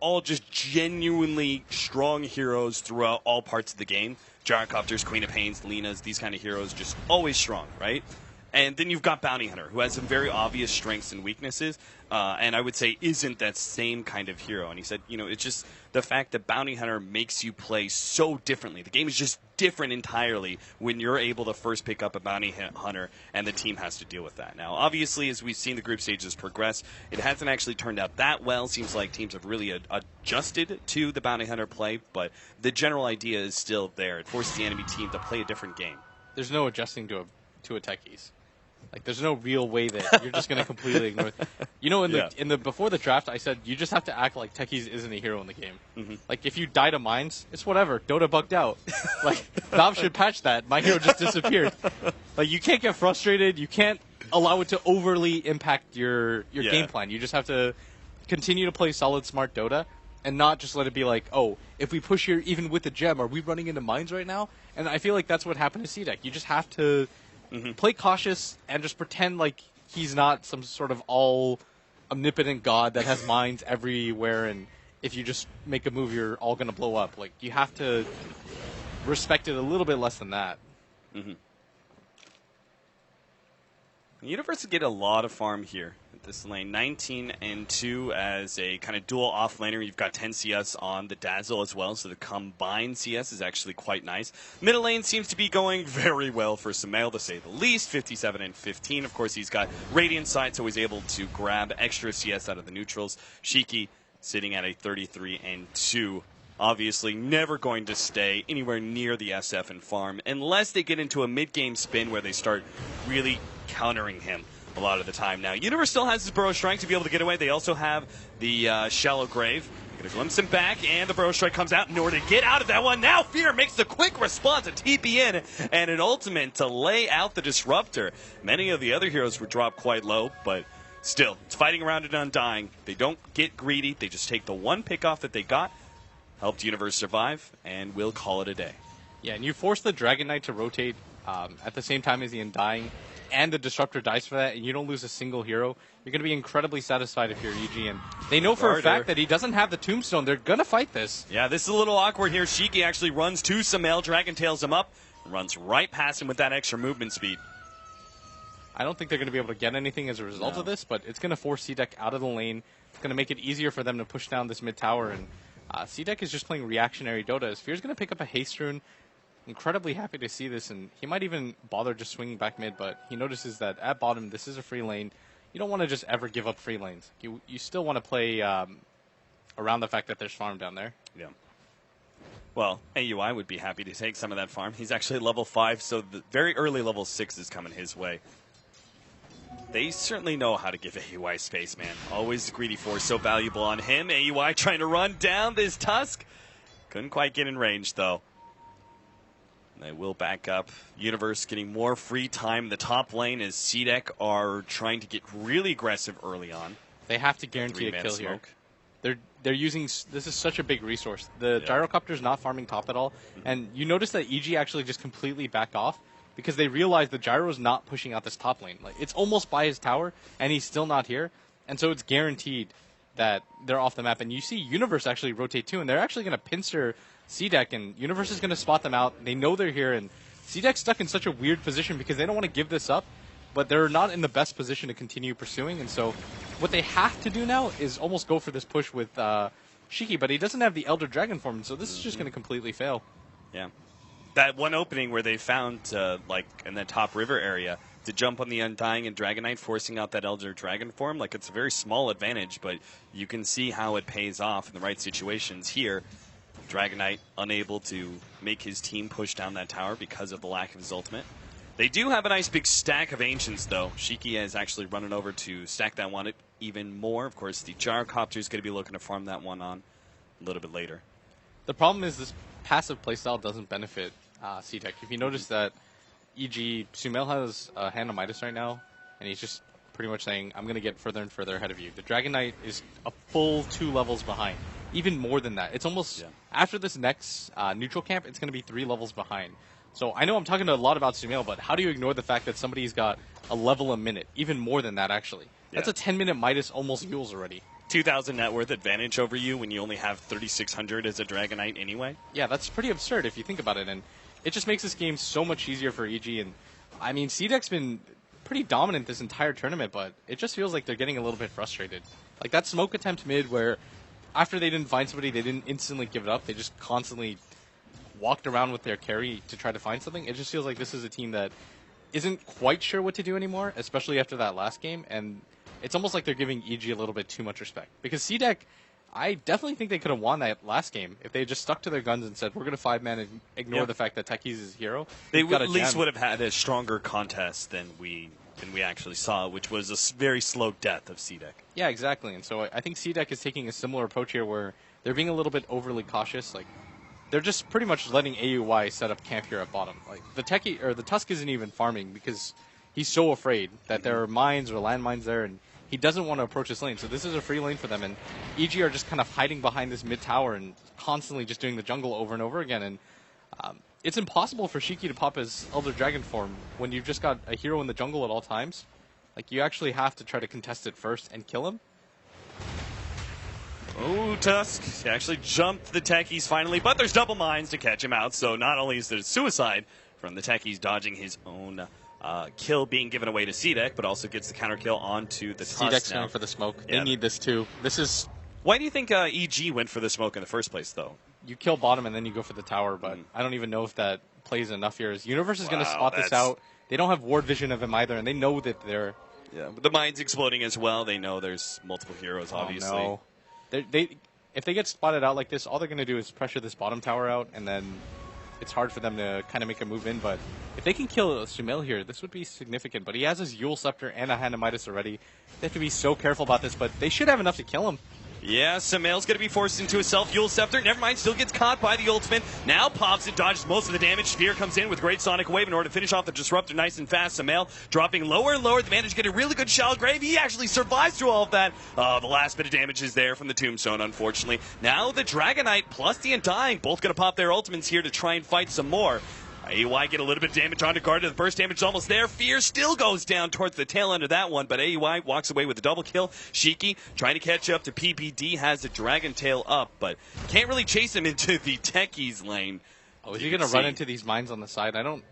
all just genuinely strong heroes throughout all parts of the game. Gyrocopters, Queen of Pains, Lena's, these kind of heroes, just always strong, right? And then you've got Bounty Hunter, who has some very obvious strengths and weaknesses, and I would say isn't that same kind of hero. And he said, it's just the fact that Bounty Hunter makes you play so differently. The game is just different entirely when you're able to first pick up a Bounty Hunter, and the team has to deal with that. Now, obviously, as we've seen the group stages progress, it hasn't actually turned out that well. Seems like teams have really adjusted to the Bounty Hunter play, but the general idea is still there. It forces the enemy team to play a different game. There's no adjusting to a techies. Like, there's no real way that you're just going to completely ignore it. In the before the draft, I said you just have to act like Techies isn't a hero in the game. Mm-hmm. Like, if you die to mines, it's whatever. Dota bugged out. Like, Valve should patch that. My hero just disappeared. Like, you can't get frustrated. You can't allow it to overly impact your game plan. You just have to continue to play solid, smart Dota and not just let it be like, oh, if we push here even with the gem, are we running into mines right now? And I feel like that's what happened to C-Deck. You just have to play cautious and just pretend like he's not some sort of all-omnipotent god that has mines everywhere, and if you just make a move, you're all going to blow up. Like, you have to respect it a little bit less than that. Mm-hmm. Universe get a lot of farm here at this lane. 19-2 as a kind of dual off laner. You've got 10 CS on the Dazzle as well, so the combined CS is actually quite nice. Middle lane seems to be going very well for Sumail, to say the least. 57-15. Of course, he's got Radiant Sight, so he's able to grab extra CS out of the neutrals. Shiki sitting at a 33-2. Obviously never going to stay anywhere near the SF and farm unless they get into a mid-game spin where they start really countering him a lot of the time. Now, Universe still has his Burrow Strike to be able to get away. They also have the Shallow Grave. Going to glimpse him back, and the Burrow Strike comes out in order to get out of that one. Now Fear makes the quick response, a TP in, and an ultimate to lay out the Disruptor. Many of the other heroes were dropped quite low, but still, it's fighting around and undying. They don't get greedy. They just take the one pick off that they got. Helped Universe survive, and we'll call it a day. Yeah, and you force the Dragon Knight to rotate at the same time as the Undying, and the Disruptor dies for that, and you don't lose a single hero. You're going to be incredibly satisfied if you're EG, and they know for a fact that he doesn't have the Tombstone. They're going to fight this. Yeah, this is a little awkward here. Shiki actually runs to Sumail, Dragon Tails him up, and runs right past him with that extra movement speed. I don't think they're going to be able to get anything as a result of this, but it's going to force C-Deck out of the lane. It's going to make it easier for them to push down this mid tower, and C-Deck is just playing reactionary Dota. Fear's going to pick up a Haste Rune. Incredibly happy to see this, and he might even bother just swinging back mid, but he notices that at bottom, this is a free lane. You don't want to just ever give up free lanes. You still want to play around the fact that there's farm down there. Yeah. Well, AUI would be happy to take some of that farm. He's actually level 5, so the very early level 6 is coming his way. They certainly know how to give AUI space, man. Always the greedy force, so valuable on him. AUI trying to run down this Tusk. Couldn't quite get in range, though. They will back up. Universe getting more free time. The top lane as C-Deck are trying to get really aggressive early on. They have to guarantee a kill here. They're using, this is such a big resource. The Gyrocopter's not farming top at all, and you notice that EG actually just completely backed off because they realize the Gyro's not pushing out this top lane. Like, it's almost by his tower, and he's still not here, and so it's guaranteed that they're off the map. And you see Universe actually rotate too, and they're actually going to pincer C-Deck, and Universe is going to spot them out. They know they're here, and C-Deck's stuck in such a weird position because they don't want to give this up, but they're not in the best position to continue pursuing. And so what they have to do now is almost go for this push with Shiki, but he doesn't have the Elder Dragon form, so this is just going to completely fail. Yeah. That one opening where they found, like, in the top river area, to jump on the Undying and Dragon Knight, forcing out that Elder Dragon form, like, it's a very small advantage, but you can see how it pays off in the right situations here. Dragon Knight unable to make his team push down that tower because of the lack of his ultimate. They do have a nice big stack of Ancients, though. Shiki is actually running over to stack that one even more. Of course, the Gyrocopter is going to be looking to farm that one on a little bit later. The problem is this passive playstyle doesn't benefit C-Tech. If you notice that EG, Sumail has a hand on Midas right now, and he's just pretty much saying, I'm going to get further and further ahead of you. The Dragon Knight is a full 2 levels behind. Even more than that. It's almost, after this next neutral camp, it's going to be 3 levels behind. So I know I'm talking a lot about Sumail, but how do you ignore the fact that somebody's got a level a minute? Even more than that, actually. That's a 10-minute Midas almost Yules already. 2,000 net worth advantage over you when you only have 3,600 as a Dragonite anyway. Yeah, that's pretty absurd if you think about it, and it just makes this game so much easier for EG. And I mean, CDEC's been pretty dominant this entire tournament, but it just feels like they're getting a little bit frustrated. Like that smoke attempt mid where after they didn't find somebody, they didn't instantly give it up. They just constantly walked around with their carry to try to find something. It just feels like this is a team that isn't quite sure what to do anymore, especially after that last game. And it's almost like they're giving EG a little bit too much respect. Because CDEC, I definitely think they could have won that last game if they had just stuck to their guns and said, we're going to 5-man and ignore the fact that Techie's is hero. They at least would have had a stronger contest than we actually saw, which was a very slow death of CDEC. Yeah, exactly. And so I think CDEC is taking a similar approach here where they're being a little bit overly cautious. Like, they're just pretty much letting AUY set up camp here at bottom. Like the Techie or the Tusk isn't even farming because he's so afraid that there are mines or landmines there, and he doesn't want to approach this lane. So this is a free lane for them, and EG are just kind of hiding behind this mid tower and constantly just doing the jungle over and over again. And it's impossible for Shiki to pop his Elder Dragon form when you've just got a hero in the jungle at all times. Like, you actually have to try to contest it first and kill him. Oh, Tusk actually jumped the Techies finally, but there's double mines to catch him out. So not only is there suicide from the Techies dodging his own kill being given away to CDEC, but also gets the counter kill onto the Tusk. CDEC's going for the smoke. They need this too. This is... Why do you think EG went for the smoke in the first place, though? You kill bottom and then you go for the tower, but I don't even know if that plays enough here. Universe is going to spot this out. They don't have ward vision of him either, and they know that they're... Yeah, but the mine's exploding as well. They know there's multiple heroes, obviously. Oh, no. If they get spotted out like this, all they're going to do is pressure this bottom tower out, and then it's hard for them to kind of make a move in. But if they can kill Sumail here, this would be significant. But he has his Yule Scepter and a Hand of Midas already. They have to be so careful about this, but they should have enough to kill him. Yeah, Sumail's going to be forced into a self-Yule Scepter. Nevermind, still gets caught by the ultimate. Now pops it, dodges most of the damage. Sphere comes in with great Sonic Wave in order to finish off the Disruptor nice and fast. Sumail dropping lower and lower. The Vantage getting a really good Shallow Grave. He actually survives through all of that. The last bit of damage is there from the Tombstone, unfortunately. Now the Dragonite plus the Undying both going to pop their ultimates here to try and fight some more. AUI get a little bit of damage onto Guard. The burst damage is almost there. Fear still goes down towards the tail end of that one, but AUI walks away with a double kill. Shiki trying to catch up to PPD, has the Dragon Tail up, but can't really chase him into the Techies lane. Oh, is he going to run into these mines on the side? I don't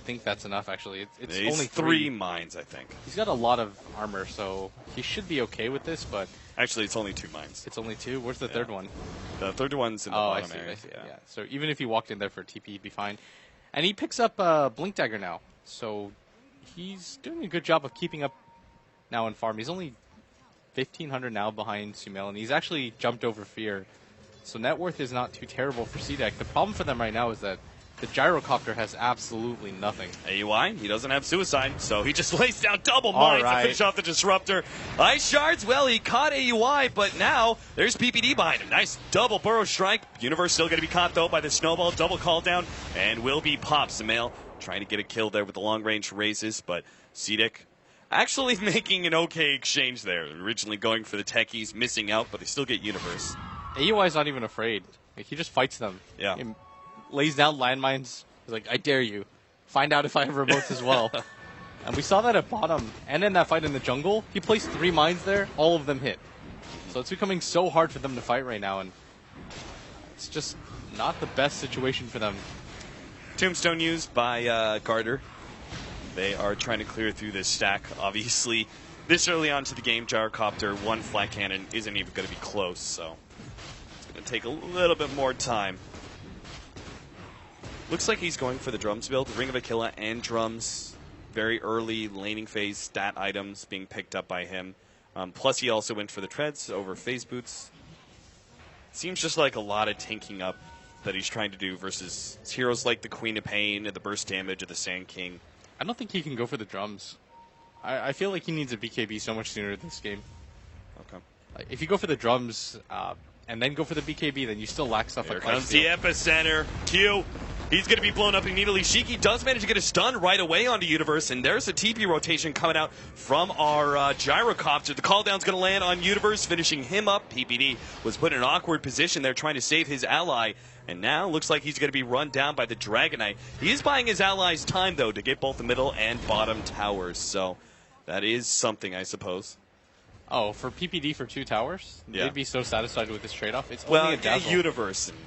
think that's enough, actually. It's only three mines, I think. He's got a lot of armor, so he should be okay with this, but... Actually, it's only 2 mines. It's only 2? Where's the third one? The third one's in the bottom area. I see. Yeah. So even if he walked in there for TP, he'd be fine. And he picks up Blink Dagger now, so he's doing a good job of keeping up now in farm. He's only 1,500 now behind Sumail, and he's actually jumped over Fear. So net worth is not too terrible for CDEC. The problem for them right now is that the Gyrocopter has absolutely nothing. AUI, he doesn't have Suicide, so he just lays down double mines to finish off the Disruptor. Ice Shards, well, he caught AUI, but now there's PPD behind him. Nice double Burrow Strike. Universe still going to be caught, though, by the Snowball. Double call down, and will be popped. Sumail trying to get a kill there with the long-range raises, but CDEC actually making an okay exchange there. Originally going for the Techies, missing out, but they still get Universe. AUI's not even afraid. Like, he just fights them. Yeah. He lays down landmines. He's like, I dare you. Find out if I have remotes as well. And we saw that at bottom. And in that fight in the jungle, he placed 3 mines there. All of them hit. So it's becoming so hard for them to fight right now. And it's just not the best situation for them. Tombstone used by Garter. They are trying to clear through this stack. Obviously, this early on to the game, Gyrocopter, 1 flat cannon isn't even going to be close. So it's going to take a little bit more time. Looks like he's going for the drums build. Ring of Aquila and drums. Very early laning phase stat items being picked up by him. Plus he also went for the treads over phase boots. Seems just like a lot of tanking up that he's trying to do versus heroes like the Queen of Pain, the burst damage of the Sand King. I don't think he can go for the drums. I feel like he needs a BKB so much sooner this game. Okay. If you go for the drums and then go for the BKB, then you still lack stuff Here like comes the epicenter. Q. He's going to be blown up immediately. Shiki does manage to get a stun right away onto Universe, and there's a TP rotation coming out from our Gyrocopter. The call down's going to land on Universe, finishing him up. PPD was put in an awkward position there trying to save his ally, and now looks like he's going to be run down by the Dragonite. He is buying his allies time, though, to get both the middle and bottom towers, so that is something, I suppose. Oh, for PPD for 2 towers? Yeah. They'd be so satisfied with this trade-off. It's Well, only a Dazzle. Universe. And,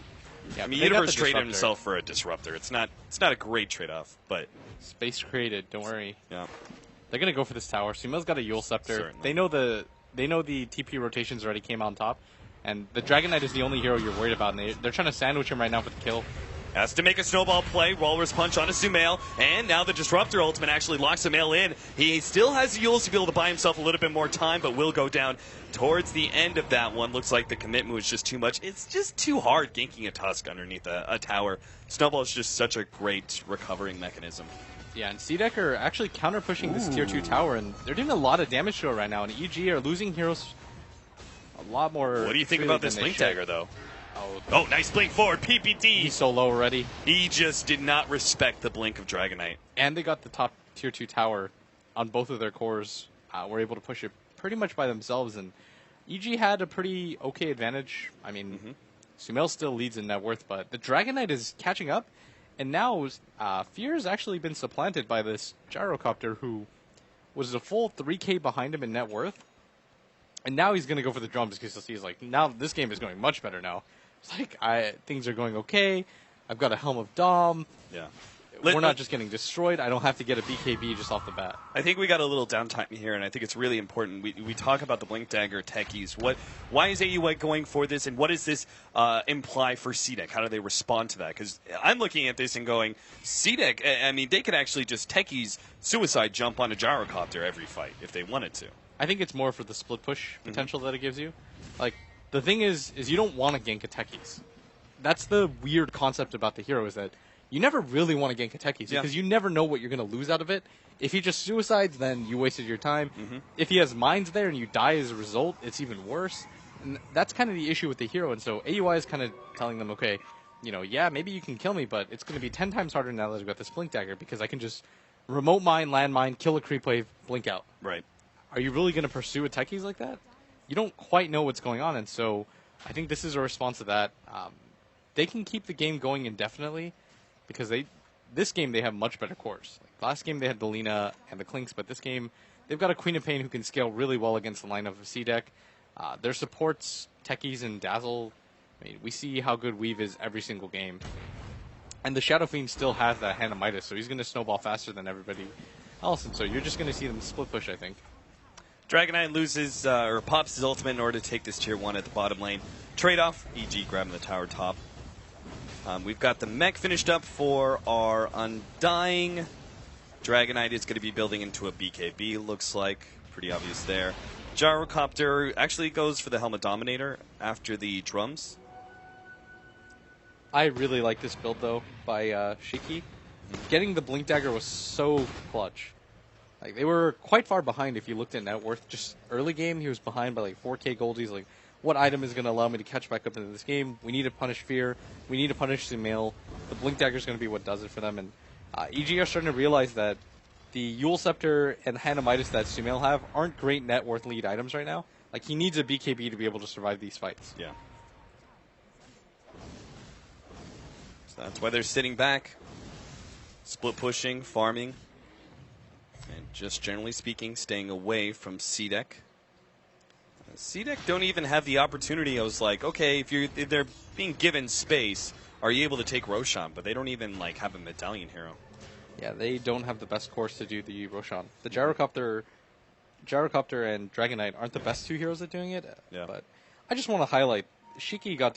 Yeah, I mean, they got Universe the traded Disruptor. himself for a Disruptor. It's not a great trade-off, but... Space created, don't worry. Yeah. They're going to go for this tower. Sumail's got a Yule Scepter. Certainly. They know the TP rotations already came on top. And the Dragon Knight is the only hero you're worried about. And they're trying to sandwich him right now for the kill. Has to make a snowball play. Walrus punch on a Sumail. And now the Disruptor ultimate actually locks Sumail in. He still has the Yules to be able to buy himself a little bit more time, but will go down towards the end of that one. Looks like the commitment was just too much. It's just too hard ganking a Tusk underneath a tower. Snowball is just such a great recovering mechanism. Yeah, and CDEC are actually counter-pushing this Tier 2 tower, and they're doing a lot of damage to it right now. And EG are losing heroes a lot more. What do you think about this Blink Dagger, though? Oh, nice blink forward, PPD. He's so low already. He just did not respect the blink of Dragon Knight. And they got the top Tier 2 tower on both of their cores. Were able to push it pretty much by themselves, and EG had a pretty okay advantage. I mean, Sumail still leads in net worth, but the Dragon Knight is catching up, and now Fear has actually been supplanted by this Gyrocopter, who was a full 3K behind him in net worth. And now he's going to go for the drums because he's like, now this game is going much better now. It's like, things are going okay. I've got a Helm of Dom. Yeah. We're not just getting destroyed. I don't have to get a BKB just off the bat. I think we got a little downtime here, and I think it's really important. We talk about the Blink Dagger techies. Why is AUI going for this, and what does this imply for CDEC? How do they respond to that? Because I'm looking at this and going, CDEC, I mean, they could actually just techies suicide jump on a Gyrocopter every fight if they wanted to. I think it's more for the split push potential that it gives you. Like, the thing is you don't want to gank a techies. That's the weird concept about the hero, is that you never really want to gank a techies because you never know what you're going to lose out of it. If he just suicides, then you wasted your time. If he has mines there and you die as a result, it's even worse. And that's kind of the issue with the hero. And so AUI is kind of telling them, okay, yeah, maybe you can kill me, but it's going to be 10 times harder now that I've got this Blink Dagger because I can just remote mine, land mine, kill a creep wave, blink out. Right. Are you really going to pursue a techies like that? You don't quite know what's going on, and so I think this is a response to that. They can keep the game going indefinitely because this game they have much better cores. Like last game they had the Lina and the Clinks, but this game they've got a Queen of Pain who can scale really well against the line of a C-Deck. Their supports, techies and Dazzle, I mean, we see how good Weave is every single game. And the Shadow Fiend still has that Hand of Midas, so he's going to snowball faster than everybody else, and so you're just going to see them split push, I think. Dragon Knight loses or pops his ultimate in order to take this tier 1 at the bottom lane. Trade-off, EG grabbing the tower top. We've got the mech finished up for our Undying. Dragon Knight is going to be building into a BKB, looks like. Pretty obvious there. Gyrocopter actually goes for the Helmet Dominator after the drums. I really like this build, though, by Shiki. Getting the Blink Dagger was so clutch. Like, they were quite far behind if you looked at net worth. Just early game, he was behind by like 4K gold. He's like, what item is going to allow me to catch back up into this game? We need to punish Fear. We need to punish Sumail. The Blink Dagger is going to be what does it for them. And EG are starting to realize that the Yule Scepter and Hand of Midas that Sumail have aren't great net worth lead items right now. Like, he needs a BKB to be able to survive these fights. Yeah. So that's why they're sitting back, split pushing, farming. And just generally speaking, staying away from CDEC. CDEC don't even have the opportunity. I was like, okay, if they're being given space, are you able to take Roshan? But they don't even like have a medallion hero. Yeah, they don't have the best course to do the Roshan. The Gyrocopter and Dragon Knight aren't the best two heroes at doing it. Yeah. But I just want to highlight, Shiki got